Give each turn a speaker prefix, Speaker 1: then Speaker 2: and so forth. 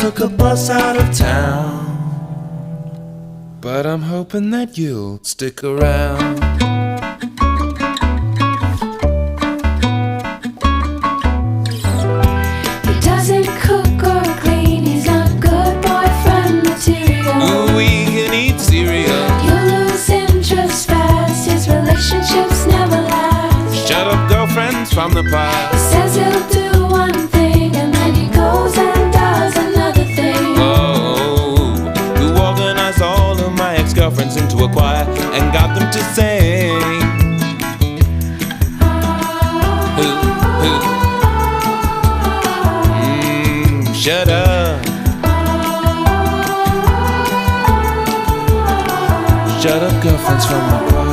Speaker 1: took a bus out of town. But I'm hoping that you'll stick around.
Speaker 2: He doesn't cook or clean, he's not good boyfriend material.
Speaker 1: Ooh, we can eat cereal.
Speaker 2: You'll lose interest fast, his relationships never last.
Speaker 1: Shut up, girlfriends from the
Speaker 2: He
Speaker 1: past.
Speaker 2: says he'll do one thing and then he goes and does another thing.
Speaker 1: Oh, who organized all of my ex-girlfriends into a choir and got them to sing? Who? Shut up. Shut up, girlfriends from my choir.